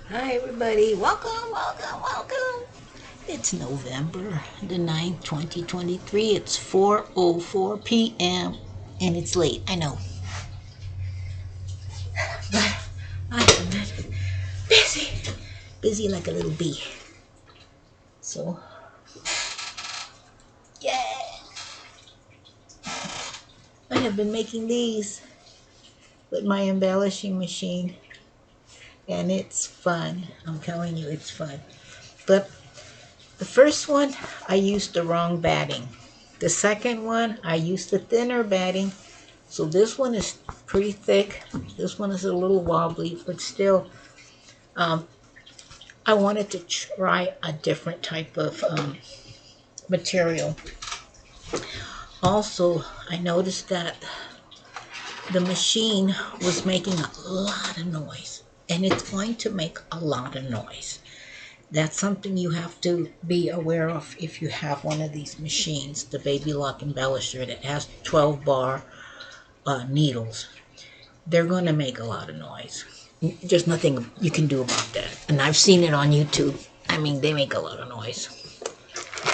Hi everybody, welcome. It's November the 9th, 2023. It's 4:04 p.m. and it's late, I know. But I have been busy, busy like a little bee. So, yeah, I have been making these with my embellishing machine and it's fun. I'm telling you, it's fun. But the first one, I used the wrong batting. The second one, I used the thinner batting. So this one is pretty thick. This one is a little wobbly, but still, um, I wanted to try a different type of material. Also, I noticed that the machine was making a lot of noise, and it's going to make a lot of noise. That's something you have to be aware of if you have one of these machines, the Babylock Embellisher that has 12 bar needles. They're going to make a lot of noise. There's nothing you can do about that. And I've seen it on YouTube. I mean, they make a lot of noise.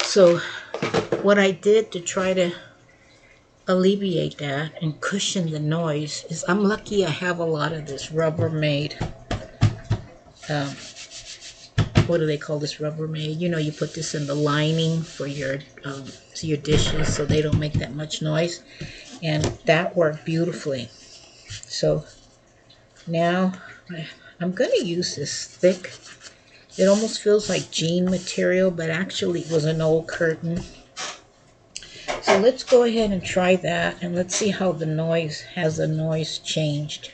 So, what I did to try to alleviate that and cushion the noise is I'm lucky I have a lot of this Rubbermaid. Um, what do they call this Rubbermaid? You know, you put this in the lining for your dishes so they don't make that much noise. And that worked beautifully. So, now I'm going to use this thick. It almost feels like jean material, but actually it was an old curtain. So let's go ahead and try that, and let's see how the noise changed.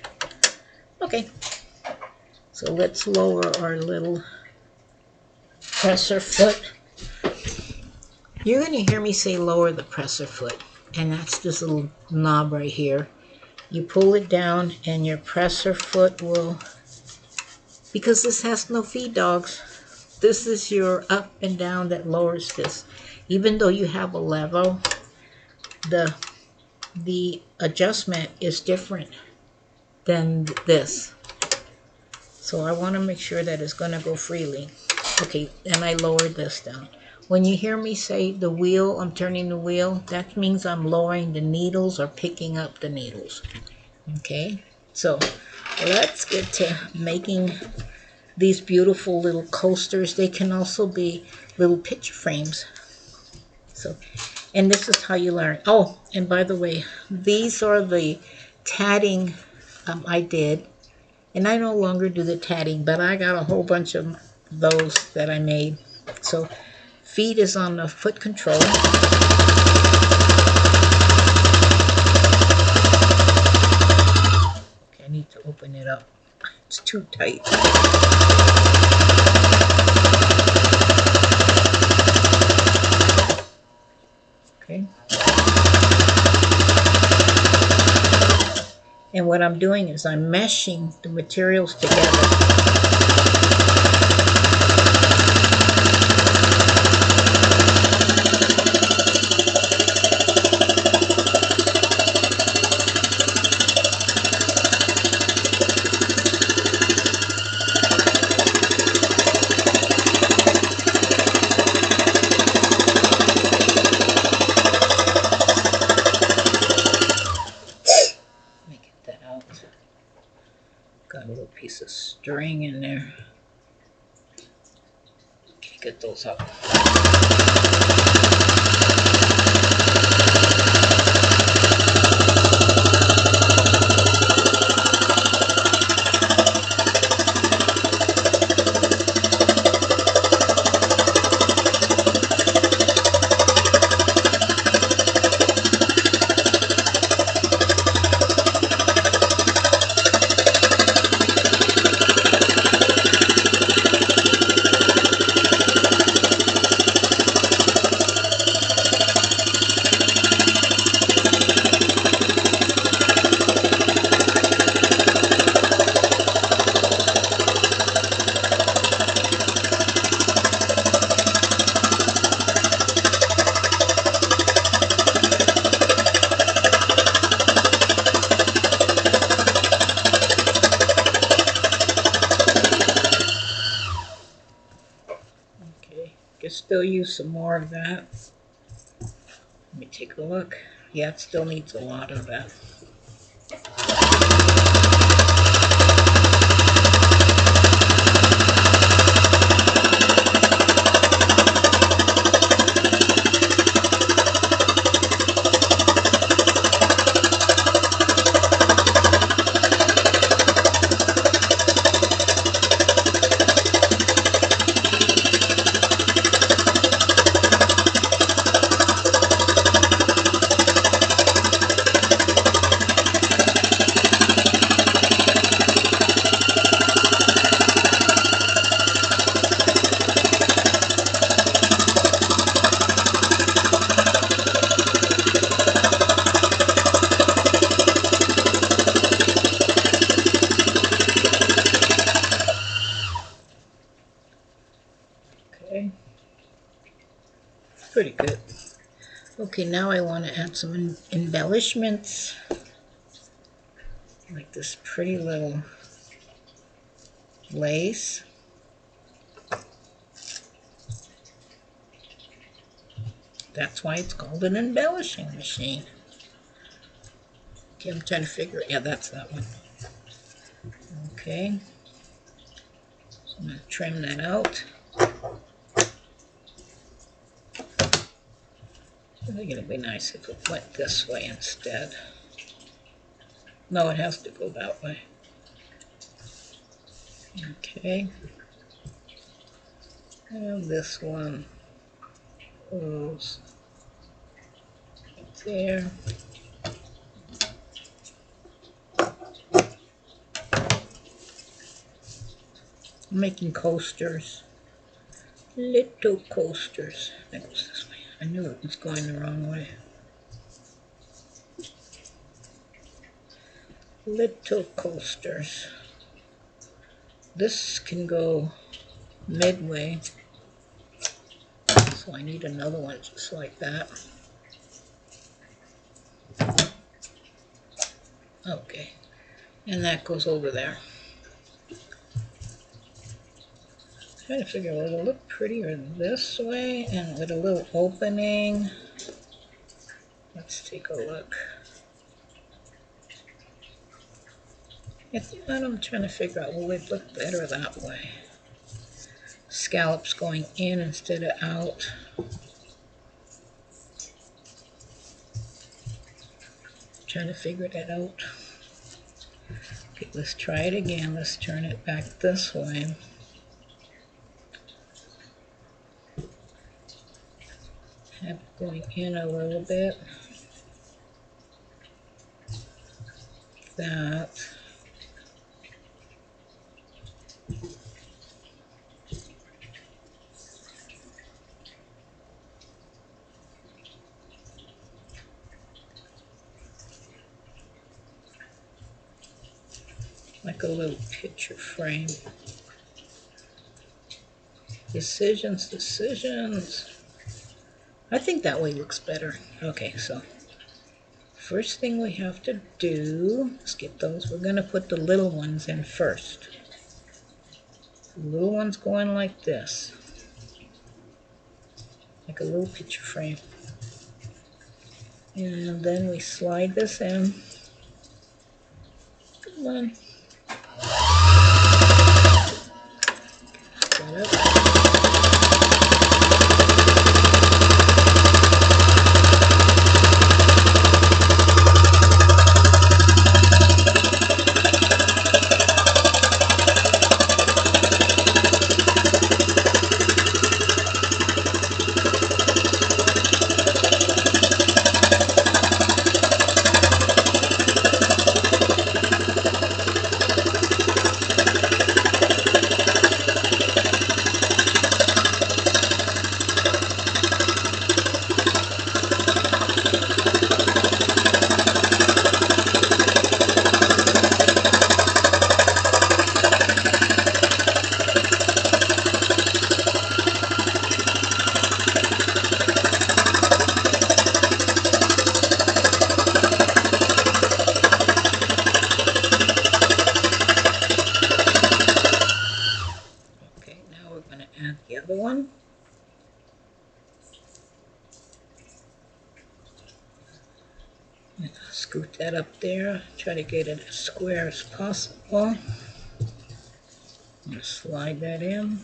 Okay, so let's lower our little presser foot. You're going to hear me say lower the presser foot, and that's this little knob right here. You pull it down, and your presser foot will, because this has no feed dogs, this is your up and down that lowers this. Even though you have a level, the adjustment is different than this. So I want to make sure that it's going to go freely. Okay, and I lowered this down. When you hear me say the wheel, I'm turning the wheel, that means I'm lowering the needles or picking up the needles. Okay, so let's get to making these beautiful little coasters. They can also be little picture frames. So, and this is how you learn. Oh, and by the way, these are the tatting I did. And I no longer do the tatting, but I got a whole bunch of those that I made. So, feet is on the foot control. Okay, I need to open it up. It's too tight. Okay. And what I'm doing is I'm meshing the materials together. Let me get that out. Got a little piece of string in there. Okay, get those out. could still use some more of that. Let me take a look. Yeah, it still needs a lot of that. Okay, pretty good. Okay, now I want to add some embellishments, like this pretty little lace. That's why it's called an embellishing machine. Okay, I'm trying to figure it. Yeah, that's that one. Okay, so I'm going to trim that out. I think it'll be nice if it went this way instead. No, it has to go that way. Okay. And this one goes right there. I'm making coasters. Little coasters. That goes this way. I knew it was going the wrong way. Little coasters. This can go midway. So I need another one just like that. Okay. And that goes over there. Trying to figure out, it'll look prettier this way and with a little opening. Let's take a look. I think I'm trying to figure out, will it look better that way? Scallops going in instead of out. Trying to figure that out. Okay, let's try it again. Let's turn it back this way. Have it going in a little bit. That. Like a little picture frame. Decisions, decisions. I think that way looks better. Okay, so first thing we have to do, let's get those. We're going to put the little ones in first. The little ones going like this. Like a little picture frame. And then we slide this in. Come on. That up. The other one. Scoot that up there. Try to get it as square as possible. Just slide that in.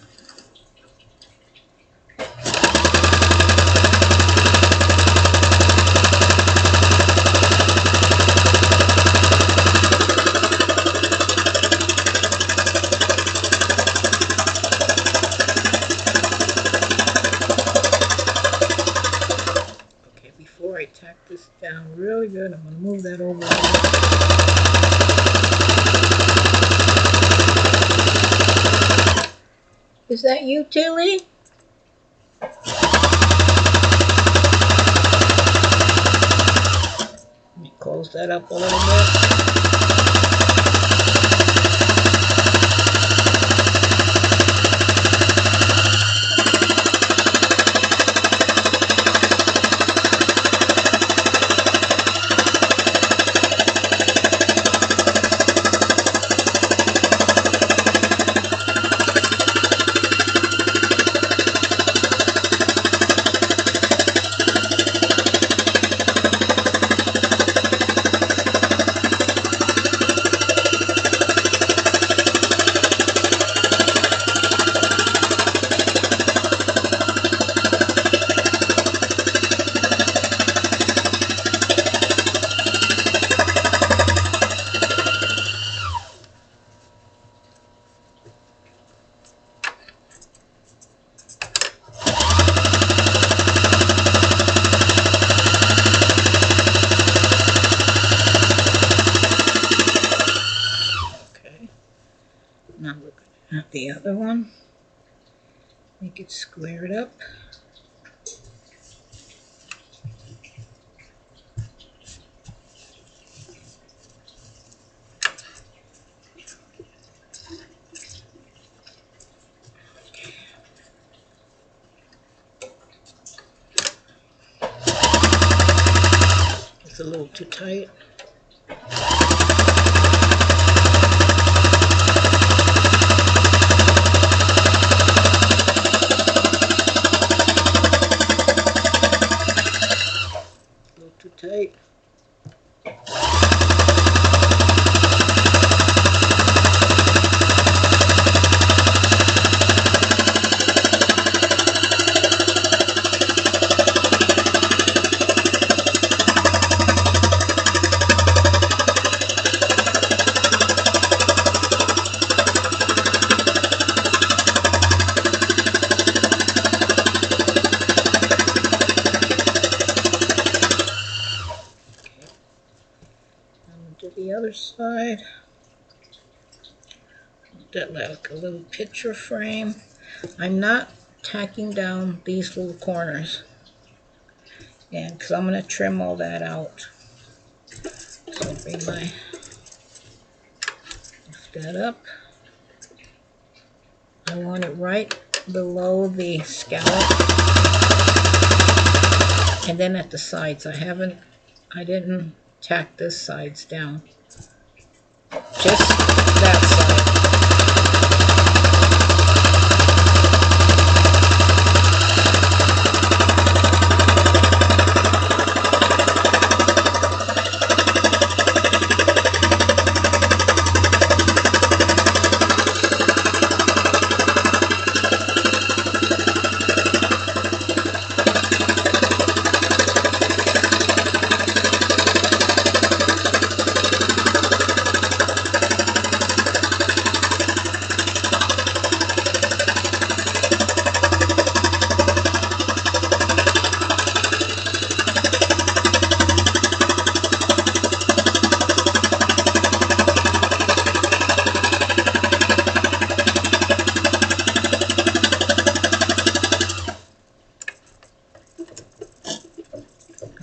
Before I tack this down really good, I'm going to move that over. Is that you, Tilly? Let me close that up a little bit. Now we're going to have the other one. Make it squared up. It's a little too tight. Too tight. To the other side, that like a little picture frame. I'm not tacking down these little corners, and because I'm going to trim all that out. So bring my, lift that up. I want it right below the scallop, and then at the sides. I didn't tack this sides down, just that side.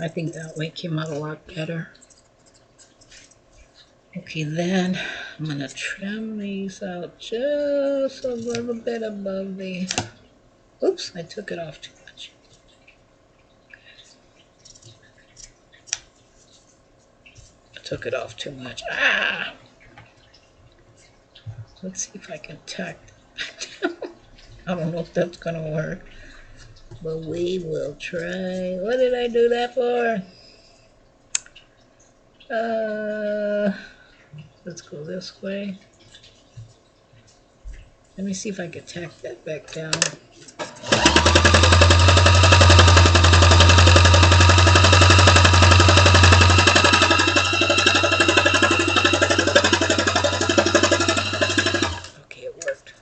I think that way came out a lot better. Okay, then I'm going to trim these out just a little bit above the... Oops, I took it off too much. I took it off too much. Ah! Let's see if I can tack that. I don't know if that's going to work, but we will try. What did I do that for? Let's go this way. Let me see if I can tack that back down. Okay, it worked.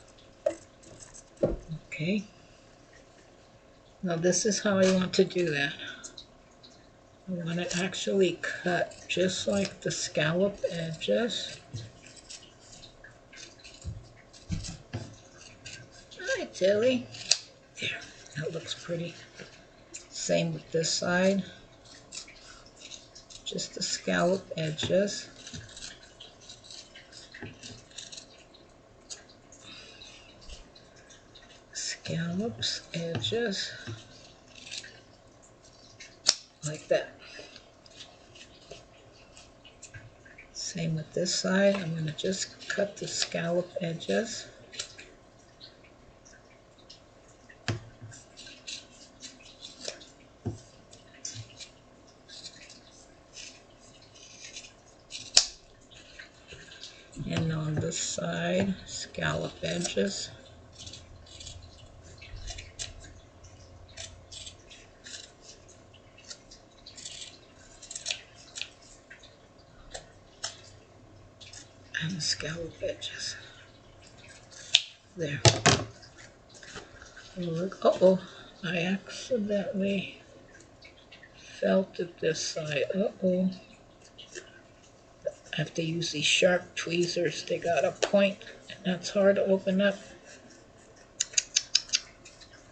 Okay. Now this is how I want to do that. I want to actually cut just like the scallop edges. Hi, Tilly. There, that looks pretty. Same with this side. Just the scallop edges. Scallops, edges. Like that. Same with this side. I'm going to just cut the scallop edges. And on this side, scallop edges. And scallop edges. There. Look, uh-oh, I accidentally felt it this side. Uh-oh. I have to use these sharp tweezers. They got a point, and that's hard to open up.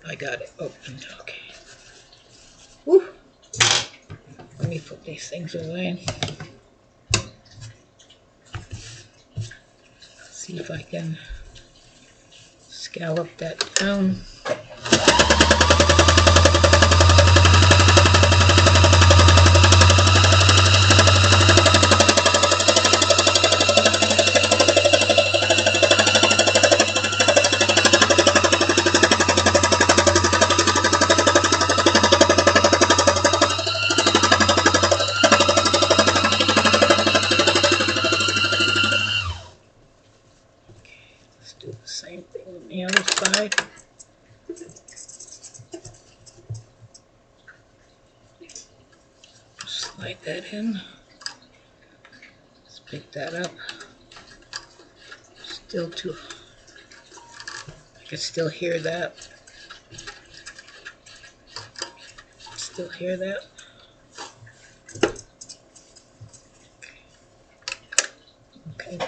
I got it opened. Okay. Woo. Let me put these things away. See if I can scallop that down. Do the same thing on the other side. Slide that in. Let's pick that up. Still too. I can still hear that. Still hear that. Okay.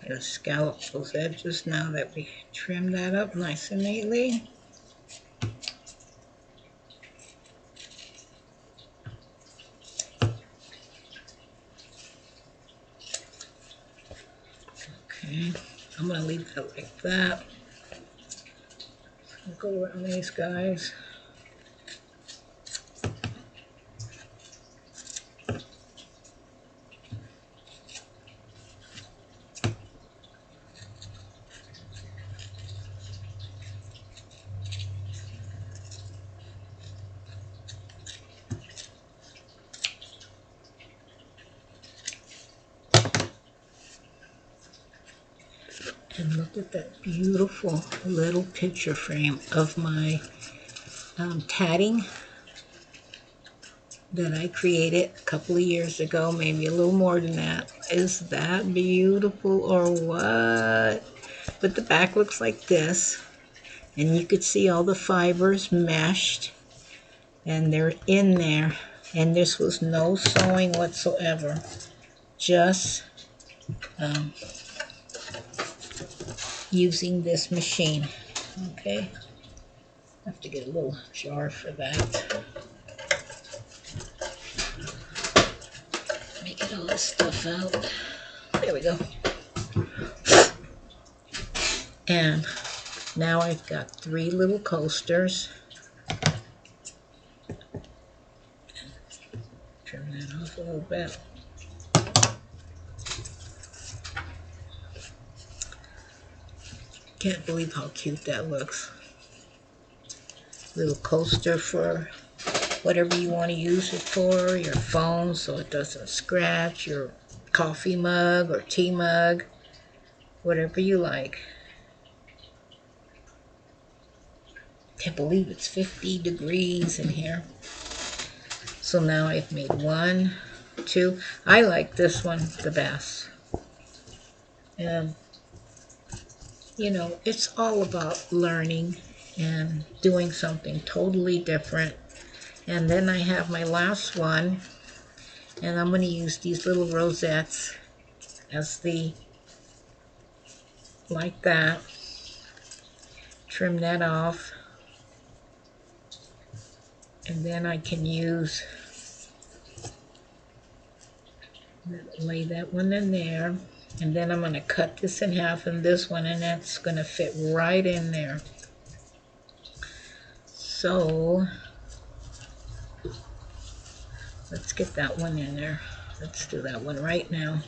Just scallop those edges now that we trim that up nice and neatly. Okay, I'm going to leave that like that. I'll go around these guys. And look at that beautiful little picture frame of my tatting that I created a couple of years ago, maybe a little more than that. Is that beautiful or what? But the back looks like this. And you could see all the fibers meshed, and they're in there. And this was no sewing whatsoever, just using this machine. Okay, I have to get a little jar for that. Let me get all this stuff out. There we go. And now I've got 3 little coasters. Trim that off a little bit. Can't believe how cute that looks. Little coaster for whatever you want to use it for, your phone so it doesn't scratch, your coffee mug or tea mug, whatever you like. Can't believe it's 50 degrees in here. So now I've made 1, 2. I like this one the best. And you know, it's all about learning and doing something totally different. And then I have my last one, and I'm going to use these little rosettes as the, like that. Trim that off. And then I can use, lay that one in there. And then I'm going to cut this in half and this one, and that's going to fit right in there. So let's get that one in there. Let's do that one right now.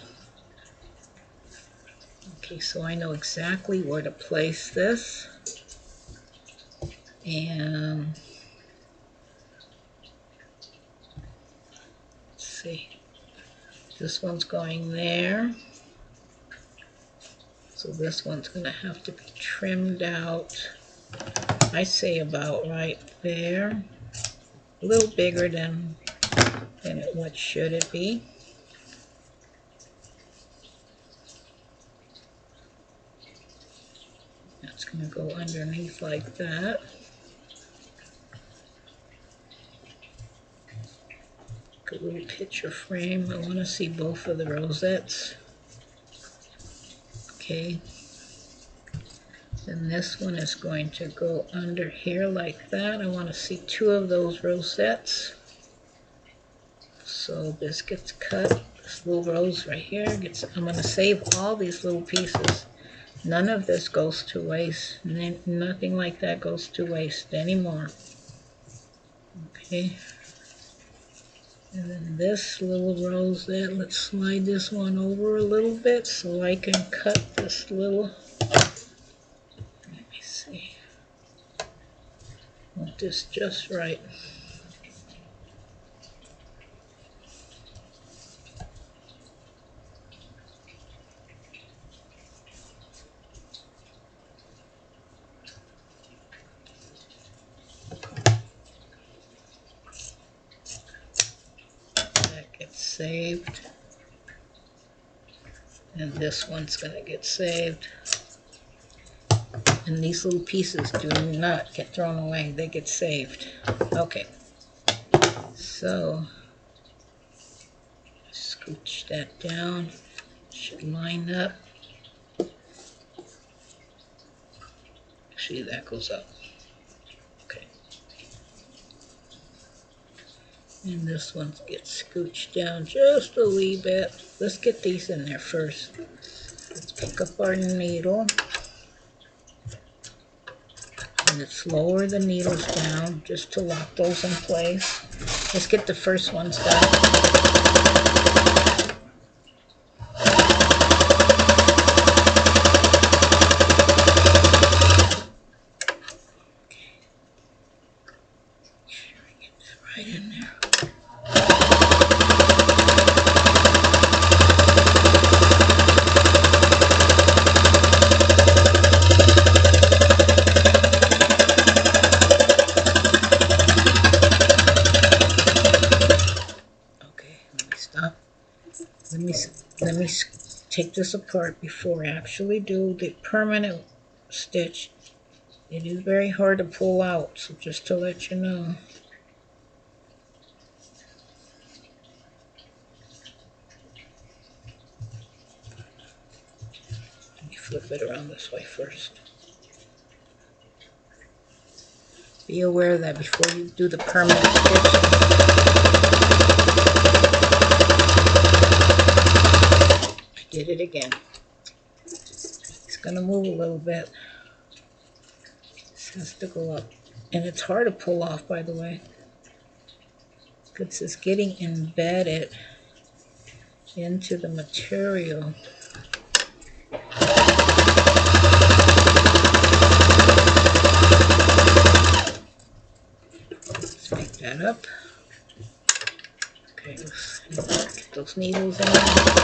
Okay, so I know exactly where to place this. And let's see. This one's going there. So this one's going to have to be trimmed out. I say about right there. A little bigger than what should it be. That's going to go underneath like that. A little picture frame. I want to see both of the rosettes. Okay. Then this one is going to go under here like that. I want to see 2 of those rosettes. So this gets cut. This little rose right here gets. I'm going to save all these little pieces. None of this goes to waste. Nothing like that goes to waste anymore. Okay. And then this little rosette, let's slide this one over a little bit so I can cut this little. Let me see. Want this just right. Saved, and this one's going to get saved, and these little pieces do not get thrown away, they get saved. Okay, so scooch that down, should line up. See, that goes up. Okay. And this one gets scooched down just a wee bit. Let's get these in there first. Let's pick up our needle. And let's lower the needles down just to lock those in place. Let's get the first ones done. Right in there. Okay, let me stop. Let me take this apart before I actually do the permanent stitch It is very hard to pull out, so just to let you know. Let me flip it around this way first. Be aware that before you do the permanent stitching. I did it again. It's going to move a little bit. This has to go up. And it's hard to pull off, by the way, because it's getting embedded into the material. Let's make that up. Okay, let's get those needles in there.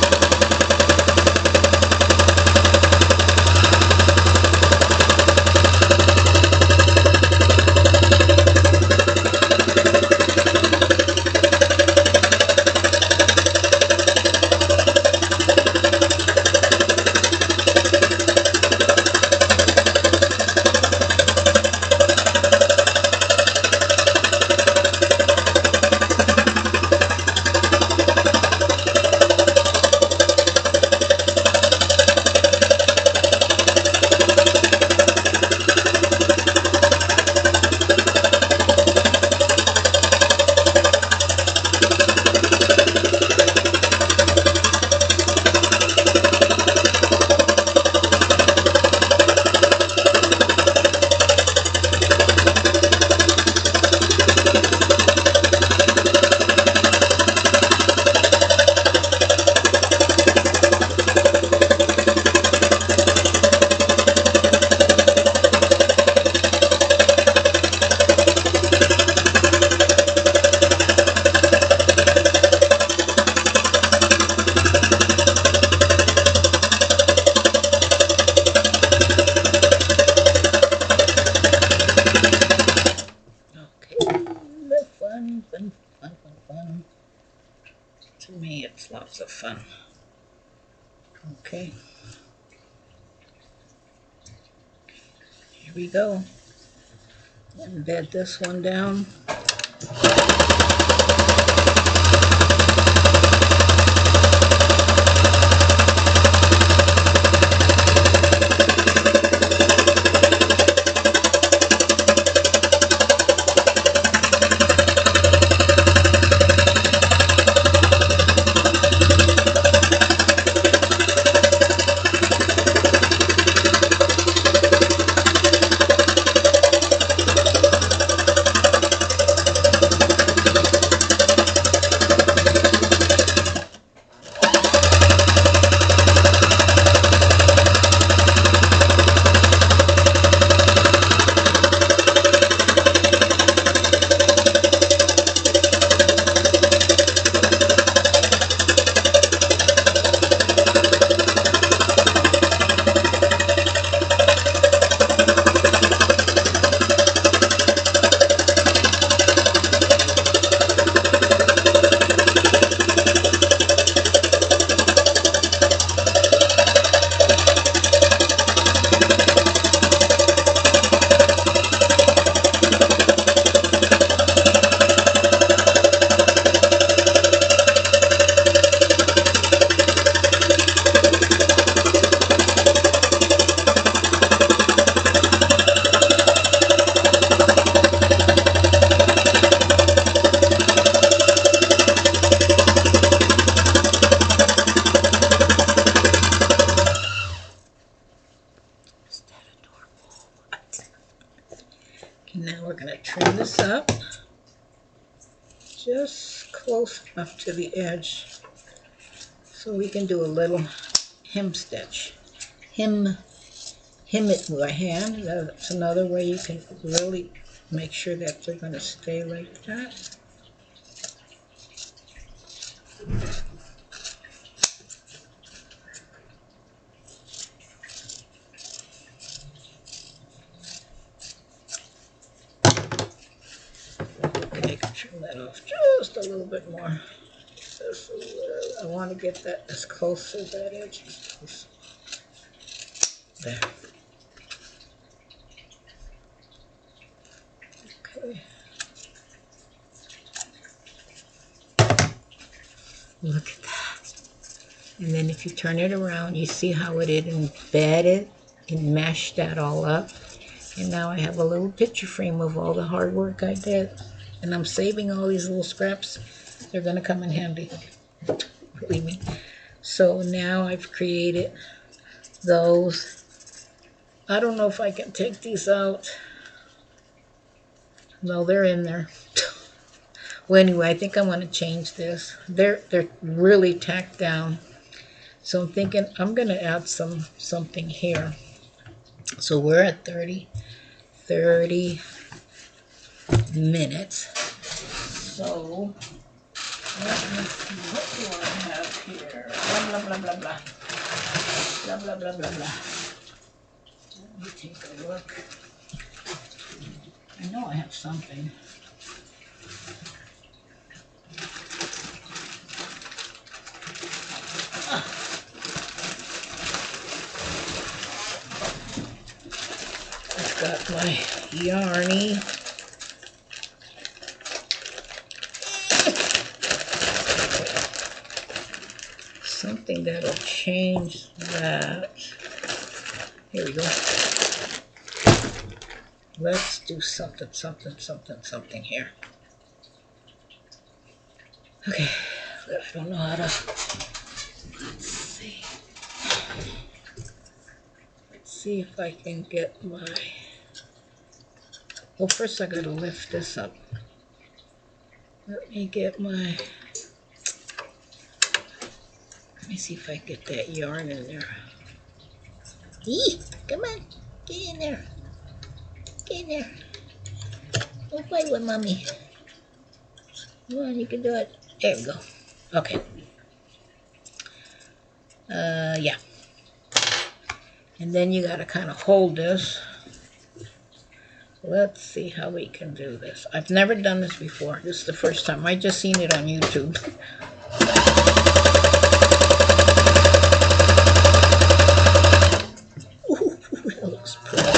Fun. To me, it's lots of fun. Okay. Here we go. Embed this one down. Now we're going to trim this up just close enough to the edge so we can do a little hem stitch. Hem it with a hand. That's another way you can really make sure that they're going to stay like that. Okay, trim that off just a little bit more. Just a little. I want to get that as close to that edge as close. There. Look at that. And then if you turn it around, you see how it embedded and meshed that all up. And now I have a little picture frame of all the hard work I did. And I'm saving all these little scraps. They're going to come in handy. Believe me. So now I've created those. I don't know if I can take these out. No, they're in there. Well, anyway, I think I want to change this. They're really tacked down. So I'm thinking I'm going to add something here. So we're at 30 minutes. So let me see, what do I have here? Blah, blah, blah, blah, blah. Blah, blah, blah, blah, blah. Let me take a look. I know I have something. I've got my yarny. Something that'll change that. Here we go. Let's do something here. Okay, I don't know how to. Let's see. Let's see if I can get my. Well, first I gotta lift this up. Let me get my. Let me see if I get that yarn in there. Eee, come on, get in there. Get in there. Don't fight with mommy. Come on, you can do it. There we go. Okay. Yeah. And then you gotta kind of hold this. Let's see how we can do this. I've never done this before. This is the first time. I just seen it on YouTube. Ooh, that looks pretty.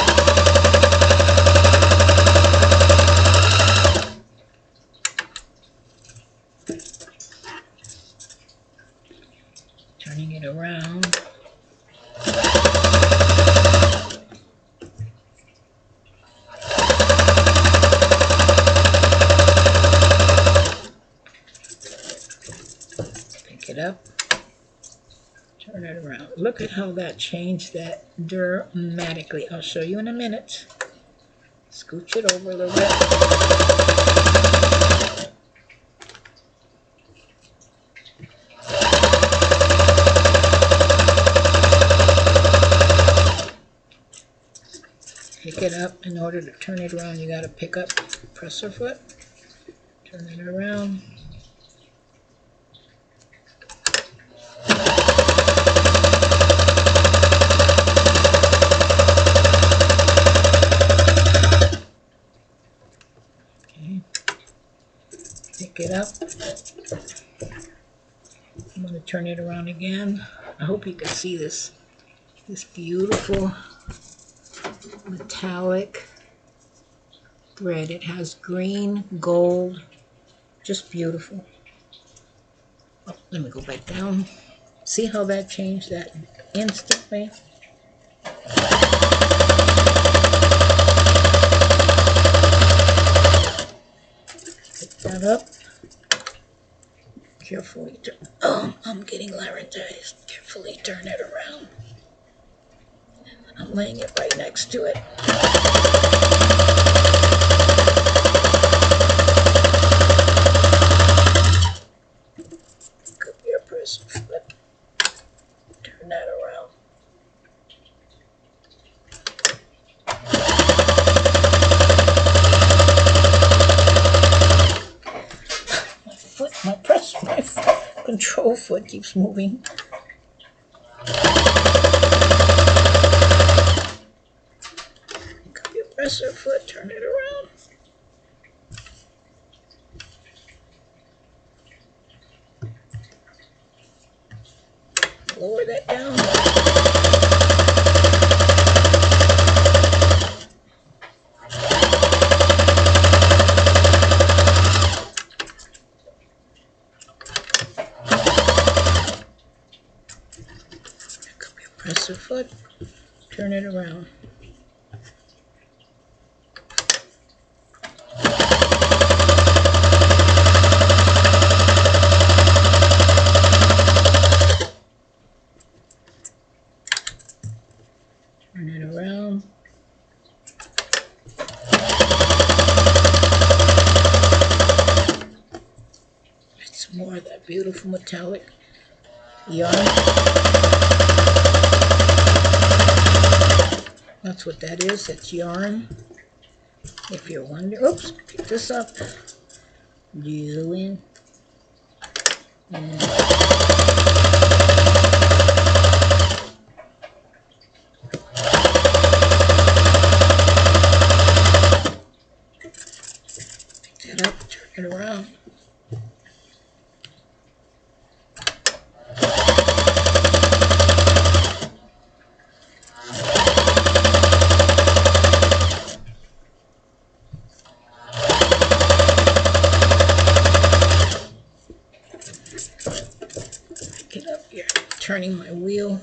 Turning it around. Pick it up. Turn it around. Look at how that changed that dramatically. I'll show you in a minute. Scooch it over a little bit. Pick it up. In order to turn it around, you got to pick up presser foot. Turn it around. Okay. Pick it up. I'm going to turn it around again. I hope you can see this beautiful metallic thread. It has green, gold, just beautiful. Oh, let me go back down. See how that changed that instantly? Pick that up. Carefully turn. Oh, I'm getting laryngitis. Carefully turn it around. I'm laying it right next to it. Could be a pressure foot. Turn that around. My control foot keeps moving. Pick up your presser foot, turn it around. Lower that down. Press your foot, turn it around. Turn it around. Get some more of that beautiful metallic yarn. That's what that is. It's yarn. If you're wondering, oops, pick this up. You in. And pick that up, turn it around. Pick it up here, turning my wheel.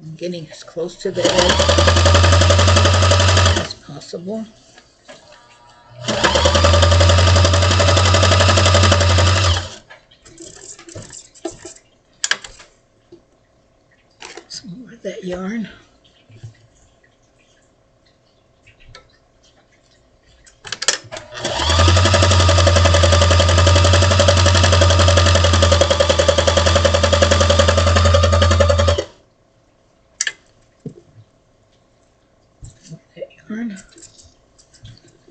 I'm getting as close to the edge as possible. Some more of that yarn.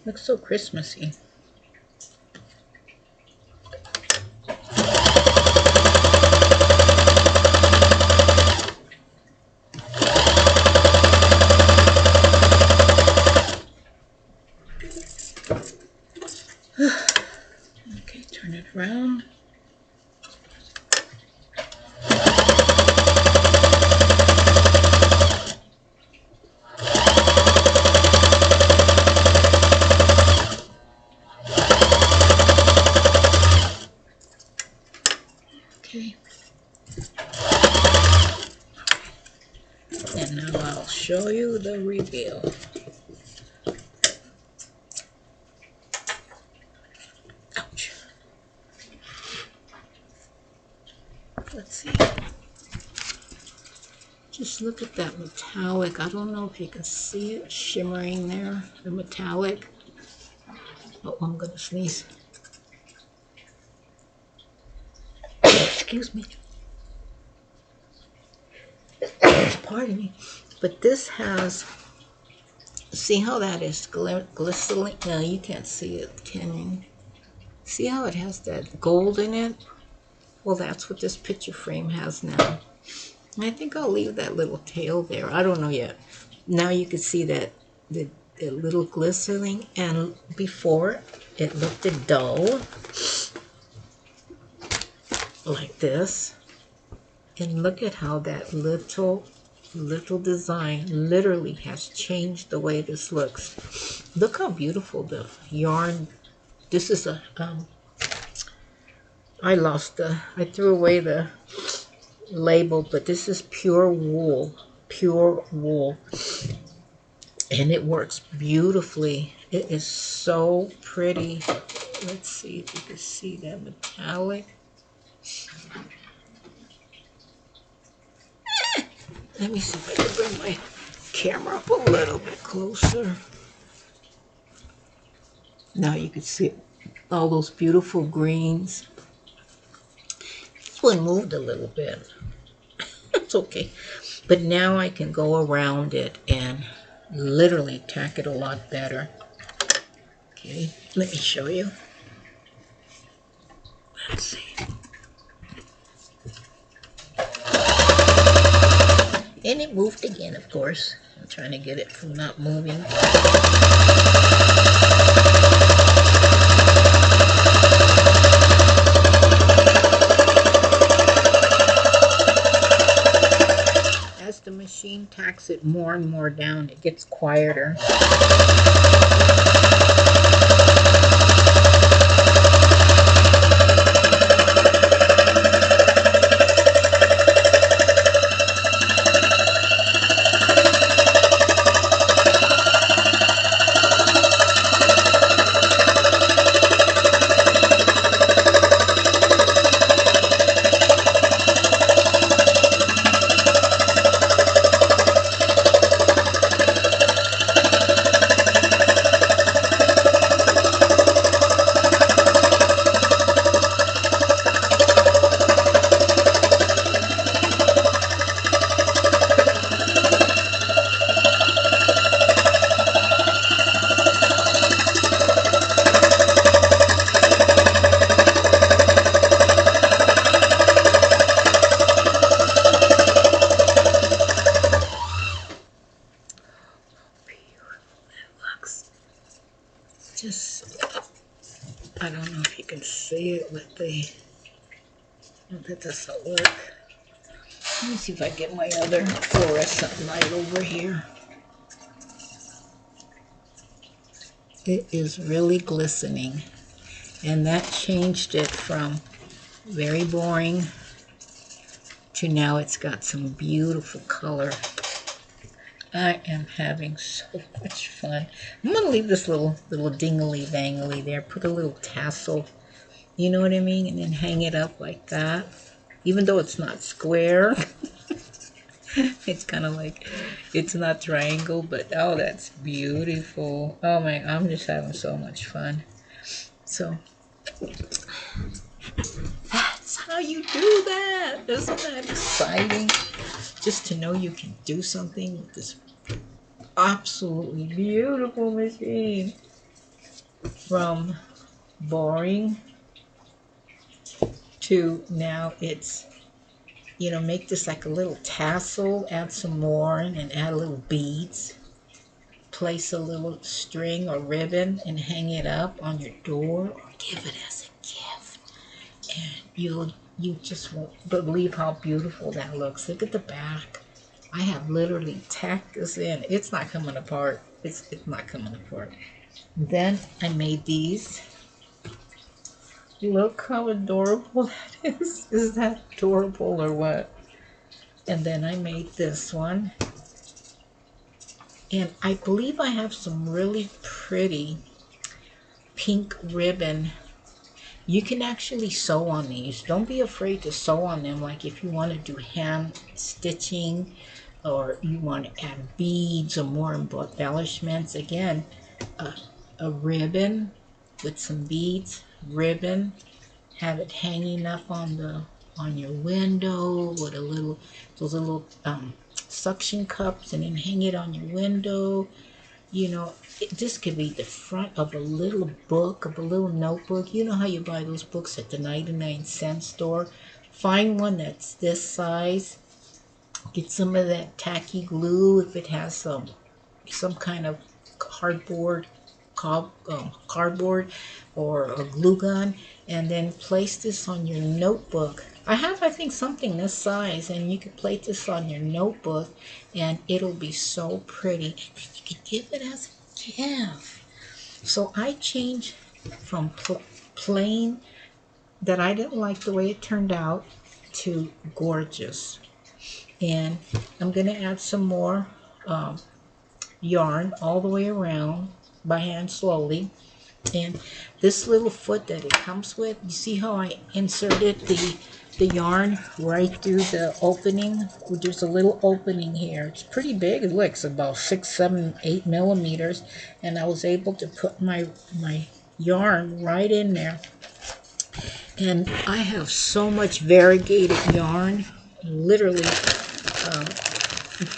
Looks so Christmassy. Okay, turn it around. Okay. And now I'll show you the reveal. Ouch. Let's see. Just look at that metallic. I don't know if you can see it shimmering there, the metallic. Oh, I'm going to sneeze. Excuse me. Pardon me. But this has, see how that is glistening? No, you can't see it, can you? See how it has that gold in it? Well, that's what this picture frame has now. And I think I'll leave that little tail there. I don't know yet. Now you can see that the little glistening, and before it looked dull like this. And look at how that little design literally has changed the way this looks. Look how beautiful the yarn. This is a I threw away the label, but this is pure wool, and it works beautifully. It is so pretty. Let's see if you can see that metallic. Let me see if I can bring my camera up a little bit closer. Now you can see all those beautiful greens. This one moved a little bit. It's okay. But now I can go around it and literally tack it a lot better. Okay, let me show you. Let's see. And it moved again, of course. I'm trying to get it from not moving. As the machine tacks it more and more down, it gets quieter. I don't know if you can see it with the, that doesn't work. Let me see if I get my other fluorescent light over here. It is really glistening, and that changed it from very boring to now it's got some beautiful color. I am having so much fun. I'm gonna leave this little dingly dangly there, put a little tassel, you know what I mean, and then hang it up like that. Even though it's not square, it's kind of like, it's not triangle, but oh, that's beautiful. Oh my, I'm just having so much fun. So that's how you do that. Isn't that exciting? Just to know you can do something with this absolutely beautiful machine. From boring to now it's, you know, make this like a little tassel, add some more, and add a little beads. Place a little string or ribbon and hang it up on your door or give it as a gift. And you just won't believe how beautiful that looks. Look at the back. I have literally tacked this in. It's not coming apart. It's not coming apart. Then I made these. Look how adorable that is. Is that adorable or what? And then I made this one. And I believe I have some really pretty pink ribbon. You can actually sew on these. Don't be afraid to sew on them. Like if you want to do hand stitching or you want to add beads or more embellishments. Again, a ribbon with some beads, ribbon, have it hanging up on your window with a little, those little suction cups, and then hang it on your window. You know, this could be the front of a little book, of a little notebook. You know how you buy those books at the 99-cent store? Find one that's this size. Get some of that tacky glue if it has some kind of cardboard or a glue gun, and then place this on your notebook. I have, I think, something this size, and you could place this on your notebook and it'll be so pretty, and then you could give it as a gift. So I changed from plain, that I didn't like the way it turned out, to gorgeous. And I'm going to add some more yarn all the way around by hand slowly. And this little foot that it comes with, you see how I inserted the yarn right through the opening? There's a little opening here. It's pretty big. It looks about 6, 7, 8 millimeters, and I was able to put my yarn right in there. And I have so much variegated yarn, literally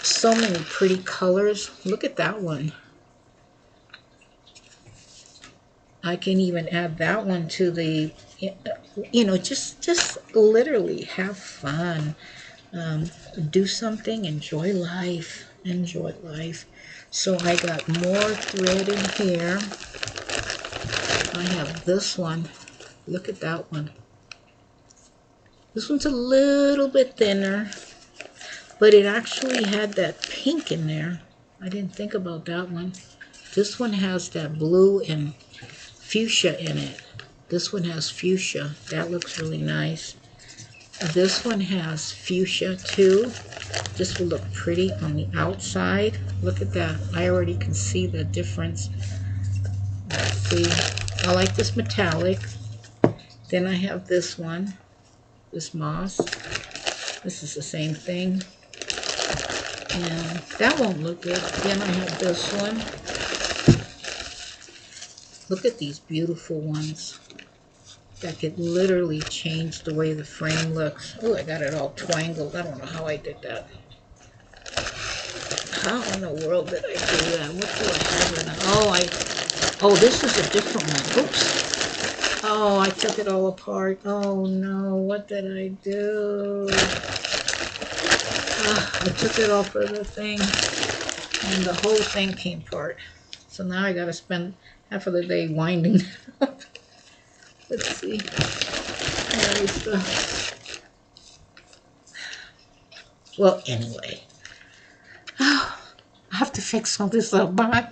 so many pretty colors. Look at that one. I can even add that one to the, you know, just literally have fun. Do something, enjoy life, enjoy life. So I got more thread in here. I have this one. Look at that one. This one's a little bit thinner, but it actually had that pink in there. I didn't think about that one. This one has that blue and fuchsia in it. This one has fuchsia. That looks really nice. This one has fuchsia too. This will look pretty on the outside. Look at that. I already can see the difference. Let's see. I like this metallic. Then I have this one. This moss. This is the same thing. And that won't look good. Then I have this one. Look at these beautiful ones. That could literally change the way the frame looks. Oh, I got it all twangled. I don't know how I did that. How in the world did I do that? What do I have in it? Oh, this is a different one. Oops. Oh, I took it all apart. Oh no, what did I do? I took it off of the thing, and the whole thing came apart. So now I gotta spend half of the day winding it up. Let's see. Where is the... Well, anyway. I have to fix all this up. Bye.